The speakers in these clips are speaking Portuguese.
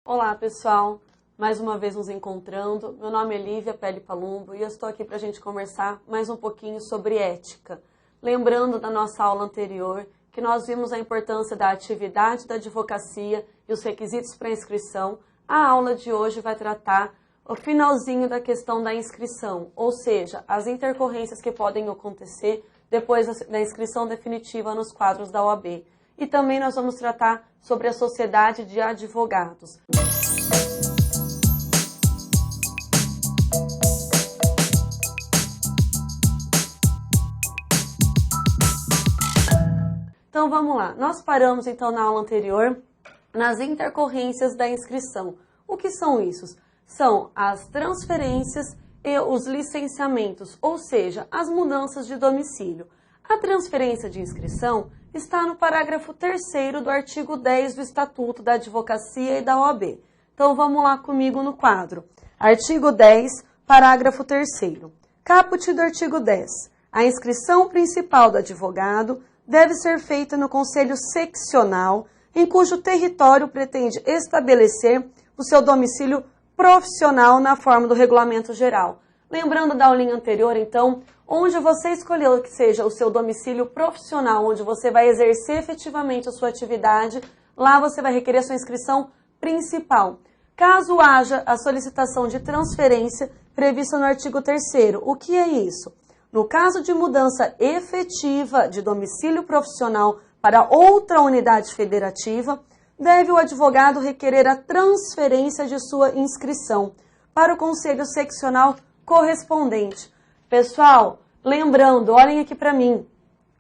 Olá pessoal, mais uma vez nos encontrando. Meu nome é Lívia Pele Palumbo e eu estou aqui para a gente conversar mais um pouquinho sobre ética. Lembrando da nossa aula anterior que nós vimos a importância da atividade da advocacia e os requisitos para inscrição, a aula de hoje vai tratar o finalzinho da questão da inscrição, ou seja, as intercorrências que podem acontecer depois da inscrição definitiva nos quadros da OAB. E também nós vamos tratar sobre a sociedade de advogados. Então vamos lá, nós paramos então na aula anterior nas intercorrências da inscrição. O que são isso? São as transferências e os licenciamentos, ou seja, as mudanças de domicílio. A transferência de inscrição está no parágrafo 3º do artigo 10 do Estatuto da Advocacia e da OAB. Então vamos lá comigo no quadro. Artigo 10, parágrafo 3º. Caput do artigo 10. A inscrição principal do advogado deve ser feita no Conselho Seccional, em cujo território pretende estabelecer o seu domicílio profissional na forma do regulamento geral. Lembrando da aulinha anterior, então, onde você escolheu que seja o seu domicílio profissional, onde você vai exercer efetivamente a sua atividade, lá você vai requerer a sua inscrição principal. Caso haja a solicitação de transferência prevista no artigo 3º, o que é isso? No caso de mudança efetiva de domicílio profissional para outra unidade federativa, deve o advogado requerer a transferência de sua inscrição para o Conselho Seccional correspondente. Pessoal, lembrando, olhem aqui para mim,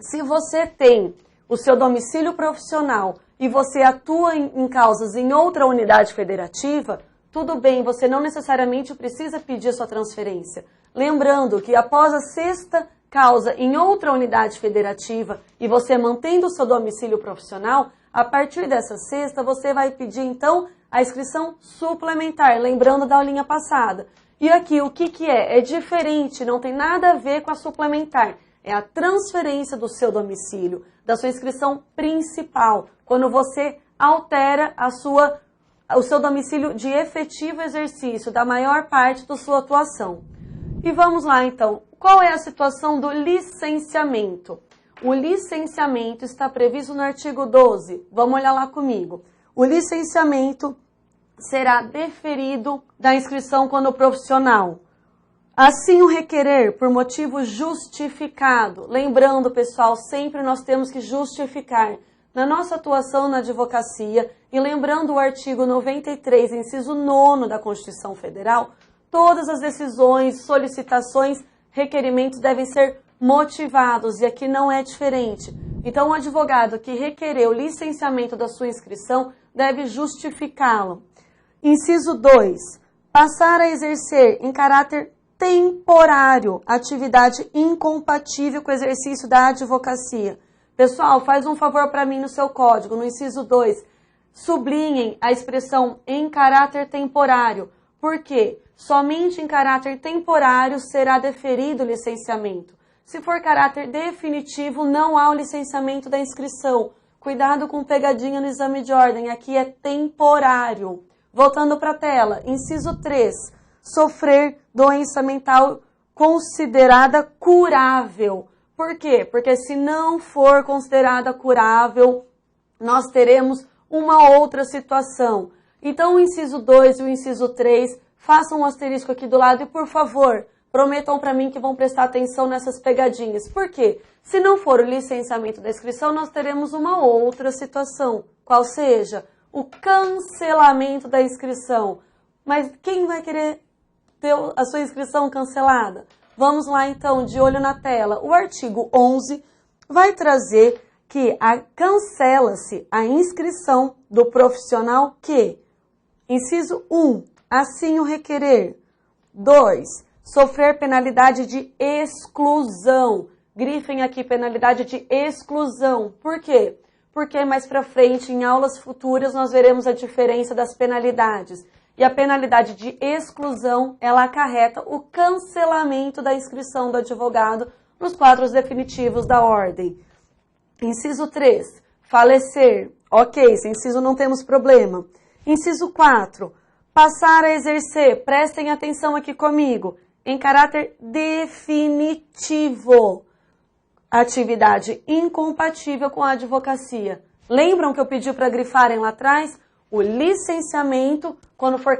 se você tem o seu domicílio profissional e você atua em causas em outra unidade federativa, tudo bem, você não necessariamente precisa pedir sua transferência. Lembrando que após a sexta causa em outra unidade federativa e você mantendo o seu domicílio profissional, a partir dessa sexta você vai pedir então a inscrição suplementar, lembrando da aulinha passada. E aqui o que é? É diferente, não tem nada a ver com a suplementar. É a transferência do seu domicílio, da sua inscrição principal, quando você altera o seu domicílio de efetivo exercício da maior parte da sua atuação. E vamos lá então, qual é a situação do licenciamento? O licenciamento está previsto no artigo 12, vamos olhar lá comigo. O licenciamento será deferido da inscrição quando profissional. Assim o requerer por motivo justificado. Lembrando, pessoal, sempre nós temos que justificar na nossa atuação na advocacia e lembrando o artigo 93, inciso 9 da Constituição Federal, todas as decisões, solicitações, requerimentos devem ser motivados e aqui não é diferente. Então, o advogado que requerer o licenciamento da sua inscrição deve justificá-lo. Inciso 2. Passar a exercer em caráter temporário atividade incompatível com o exercício da advocacia. Pessoal, faz um favor para mim no seu código, no inciso 2. Sublinhem a expressão em caráter temporário. Por quê? Somente em caráter temporário será deferido o licenciamento. Se for caráter definitivo, não há o licenciamento da inscrição. Cuidado com pegadinha no exame de ordem, aqui é temporário. Voltando para a tela, inciso 3, sofrer doença mental considerada curável. Por quê? Porque se não for considerada curável, nós teremos uma outra situação. Então, o inciso 2 e o inciso 3, façam um asterisco aqui do lado e, por favor, prometam para mim que vão prestar atenção nessas pegadinhas. Por quê? Se não for o licenciamento da inscrição, nós teremos uma outra situação, qual seja o cancelamento da inscrição. Mas quem vai querer ter a sua inscrição cancelada? Vamos lá então, de olho na tela. O artigo 11 vai trazer que cancela-se a inscrição do profissional que, inciso 1, assim o requerer. 2, sofrer penalidade de exclusão. Grifem aqui penalidade de exclusão. Por quê? Porque mais para frente, em aulas futuras, nós veremos a diferença das penalidades. E a penalidade de exclusão, ela acarreta o cancelamento da inscrição do advogado nos quadros definitivos da ordem. Inciso 3, falecer. Ok, esse inciso não temos problema. Inciso 4. Passar a exercer, prestem atenção aqui comigo, em caráter definitivo, atividade incompatível com a advocacia. Lembram que eu pedi para grifarem lá atrás? O licenciamento, quando for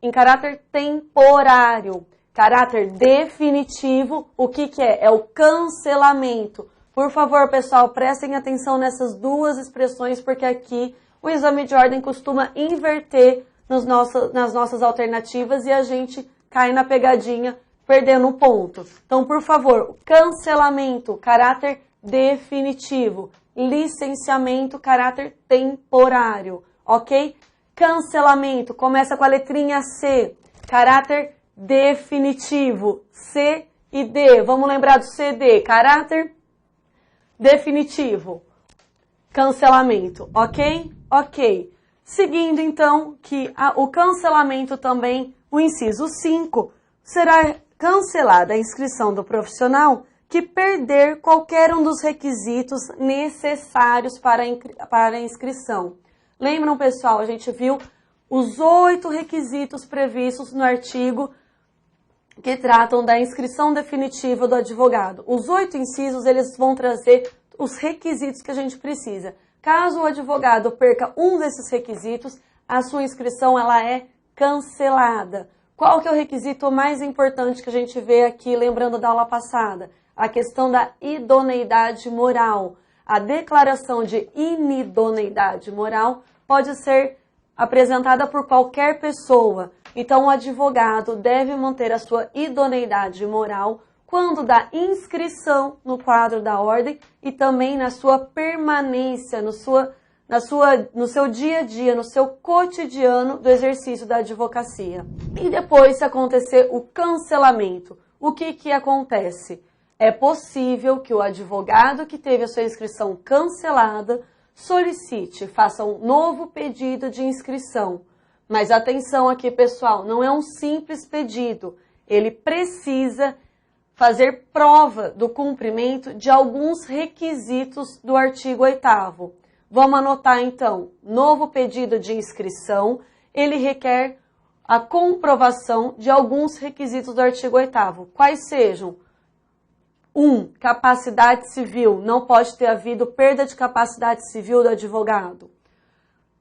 em caráter temporário. Caráter definitivo, o que é? É o cancelamento. Por favor, pessoal, prestem atenção nessas duas expressões, porque aqui o exame de ordem costuma inverter nas nossas alternativas e a gente cai na pegadinha, perdendo um ponto. Então, por favor, cancelamento, caráter definitivo. Licenciamento, caráter temporário, ok? Cancelamento, começa com a letrinha C, caráter definitivo. C e D, vamos lembrar do CD, caráter definitivo. Cancelamento, ok? Ok. Seguindo, então, que o cancelamento também, o inciso 5, será cancelada a inscrição do profissional que perder qualquer um dos requisitos necessários para a inscrição. Lembram, pessoal, a gente viu os 8 requisitos previstos no artigo que tratam da inscrição definitiva do advogado. Os 8 incisos, eles vão trazer os requisitos que a gente precisa. Caso o advogado perca um desses requisitos, a sua inscrição ela é cancelada. Qual que é o requisito mais importante que a gente vê aqui, lembrando da aula passada? A questão da idoneidade moral. A declaração de inidoneidade moral pode ser apresentada por qualquer pessoa. Então, o advogado deve manter a sua idoneidade moral quando da inscrição no quadro da ordem e também na sua permanência, no seu dia a dia, no seu cotidiano do exercício da advocacia. E depois, se acontecer o cancelamento, o que acontece? É possível que o advogado que teve a sua inscrição cancelada solicite, faça um novo pedido de inscrição. Mas atenção aqui, pessoal, não é um simples pedido. Ele precisa fazer prova do cumprimento de alguns requisitos do artigo 8º. Vamos anotar, então, novo pedido de inscrição, ele requer a comprovação de alguns requisitos do artigo 8º. Quais sejam? 1. Capacidade civil. Não pode ter havido perda de capacidade civil do advogado.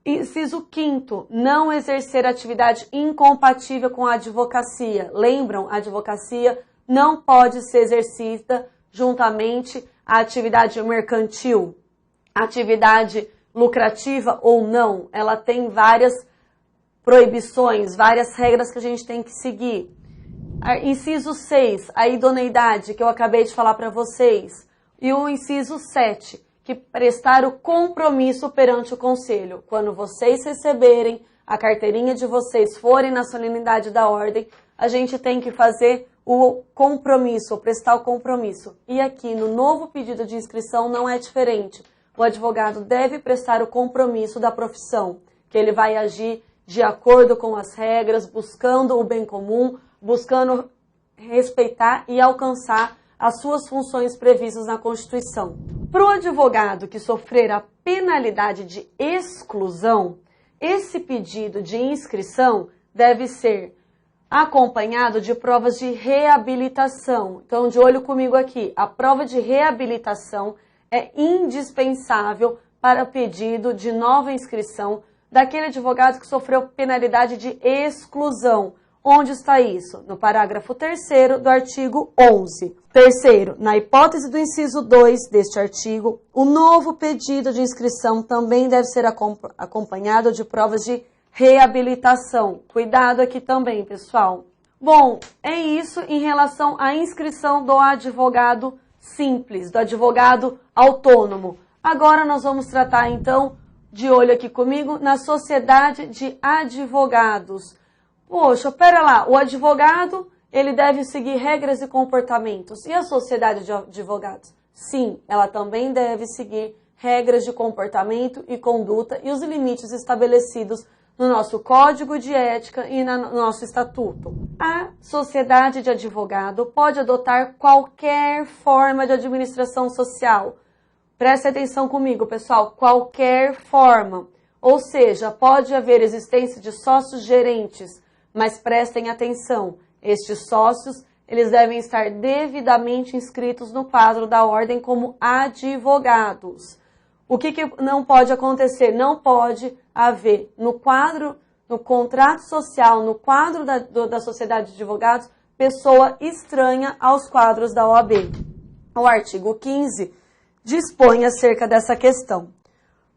Inciso 5º. Não exercer atividade incompatível com a advocacia. Lembram? A advocacia não pode ser exercida juntamente à atividade mercantil. Atividade lucrativa ou não, ela tem várias proibições, várias regras que a gente tem que seguir. Inciso 6, a idoneidade, que eu acabei de falar para vocês. E o inciso 7, que prestar o compromisso perante o conselho. Quando vocês receberem a carteirinha de vocês, forem na solenidade da ordem, a gente tem que fazer o compromisso, prestar o compromisso. E aqui no novo pedido de inscrição não é diferente. O advogado deve prestar o compromisso da profissão, que ele vai agir de acordo com as regras, buscando o bem comum, buscando respeitar e alcançar as suas funções previstas na Constituição. Para o advogado que sofrer a penalidade de exclusão, esse pedido de inscrição deve ser acompanhado de provas de reabilitação. Então, de olho comigo aqui, a prova de reabilitação é indispensável para o pedido de nova inscrição daquele advogado que sofreu penalidade de exclusão. Onde está isso? No parágrafo 3º do artigo 11. Terceiro, na hipótese do inciso 2 deste artigo, o novo pedido de inscrição também deve ser acompanhado de provas de reabilitação. Cuidado aqui também, pessoal. Bom, é isso em relação à inscrição do advogado simples, do advogado autônomo. Agora nós vamos tratar, então, de olho aqui comigo, na sociedade de advogados. Poxa, pera lá, o advogado, ele deve seguir regras e comportamentos. E a sociedade de advogados? Sim, ela também deve seguir regras de comportamento e conduta e os limites estabelecidos no nosso Código de Ética e no nosso Estatuto. A sociedade de advogado pode adotar qualquer forma de administração social. Preste atenção comigo, pessoal, qualquer forma. ou seja, pode haver existência de sócios gerentes, mas prestem atenção, estes sócios, eles devem estar devidamente inscritos no quadro da ordem como advogados. O que não pode acontecer? Não pode haver no contrato social, no quadro da sociedade de advogados, pessoa estranha aos quadros da OAB. O artigo 15 dispõe acerca dessa questão.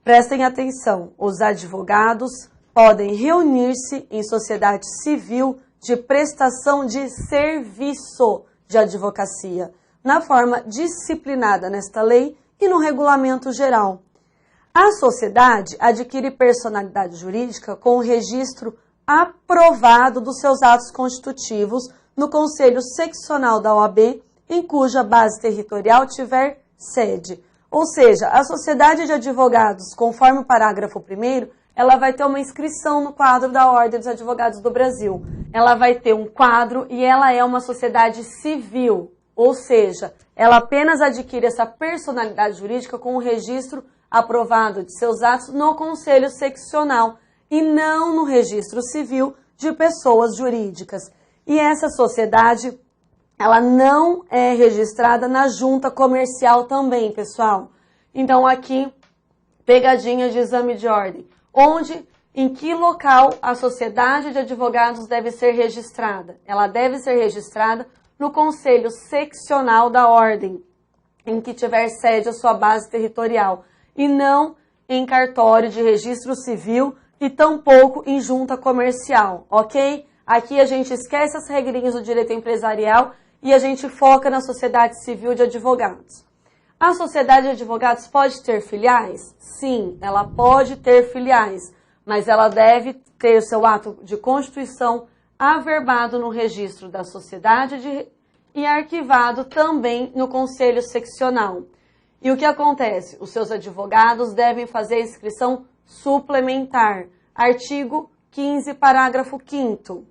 Prestem atenção, os advogados podem reunir-se em sociedade civil de prestação de serviço de advocacia, na forma disciplinada nesta lei e no regulamento geral. A sociedade adquire personalidade jurídica com o registro aprovado dos seus atos constitutivos no Conselho Seccional da OAB, em cuja base territorial tiver sede. Ou seja, a sociedade de advogados, conforme o parágrafo 1º, ela vai ter uma inscrição no quadro da Ordem dos Advogados do Brasil. Ela vai ter um quadro e ela é uma sociedade civil, ou seja, ela apenas adquire essa personalidade jurídica com o registro aprovado de seus atos no Conselho Seccional e não no registro civil de pessoas jurídicas. E essa sociedade, ela não é registrada na junta comercial também, pessoal. Então aqui, pegadinha de exame de ordem. Em que local a sociedade de advogados deve ser registrada? Ela deve ser registrada no Conselho Seccional da Ordem, em que tiver sede a sua base territorial, e não em cartório de registro civil e tampouco em junta comercial, ok? Aqui a gente esquece as regrinhas do direito empresarial e a gente foca na sociedade civil de advogados. A sociedade de advogados pode ter filiais? Sim, ela pode ter filiais, mas ela deve ter o seu ato de constituição averbado no registro da sociedade e arquivado também no Conselho Seccional. E o que acontece? Os seus advogados devem fazer inscrição suplementar. Artigo 15, parágrafo 5º.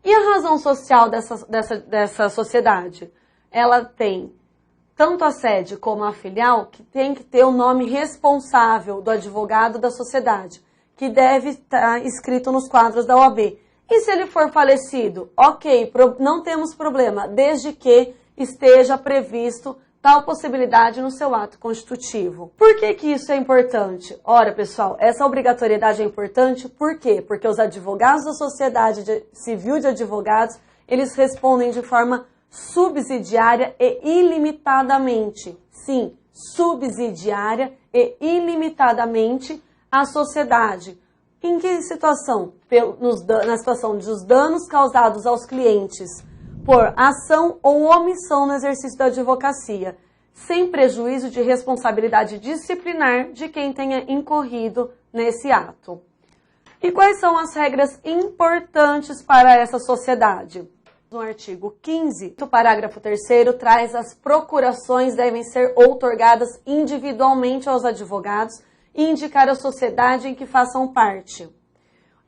E a razão social dessa sociedade? Ela tem tanto a sede como a filial, que tem que ter o nome responsável do advogado da sociedade, que deve estar escrito nos quadros da OAB. E se ele for falecido? Ok, não temos problema, desde que esteja previsto tal possibilidade no seu ato constitutivo. Por que isso é importante? Ora, pessoal, essa obrigatoriedade é importante, por quê? Porque os advogados da sociedade civil de advogados, eles respondem de forma subsidiária e ilimitadamente. Sim, subsidiária e ilimitadamente à sociedade. Em que situação? Na situação dos danos causados aos clientes por ação ou omissão no exercício da advocacia, sem prejuízo de responsabilidade disciplinar de quem tenha incorrido nesse ato. E quais são as regras importantes para essa sociedade? No artigo 15, o parágrafo 3º traz as procurações devem ser outorgadas individualmente aos advogados e indicar a sociedade em que façam parte.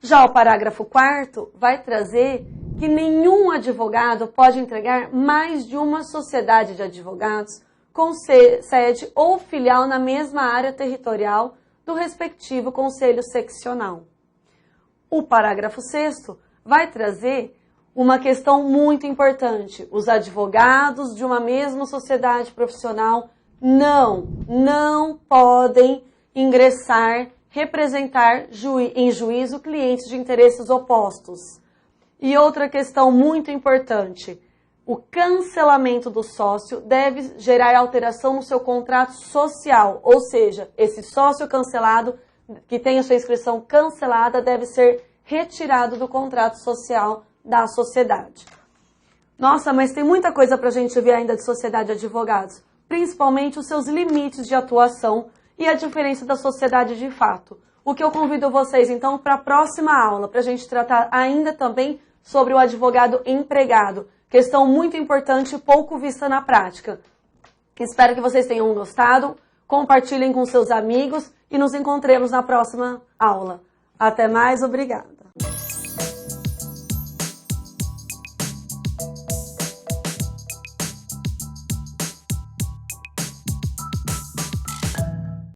Já o parágrafo 4º vai trazer que nenhum advogado pode entregar mais de uma sociedade de advogados com sede ou filial na mesma área territorial do respectivo conselho seccional. O parágrafo 6º vai trazer uma questão muito importante. Os advogados de uma mesma sociedade profissional não podem ingressar, representar em juízo clientes de interesses opostos. E outra questão muito importante, o cancelamento do sócio deve gerar alteração no seu contrato social, ou seja, esse sócio cancelado, que tem a sua inscrição cancelada, deve ser retirado do contrato social da sociedade. Nossa, mas tem muita coisa para a gente ver ainda de sociedade de advogados, principalmente os seus limites de atuação e a diferença da sociedade de fato. O que eu convido vocês, então, para a próxima aula, para a gente tratar ainda também sobre o advogado empregado, questão muito importante e pouco vista na prática. Espero que vocês tenham gostado, compartilhem com seus amigos e nos encontremos na próxima aula. Até mais, obrigada.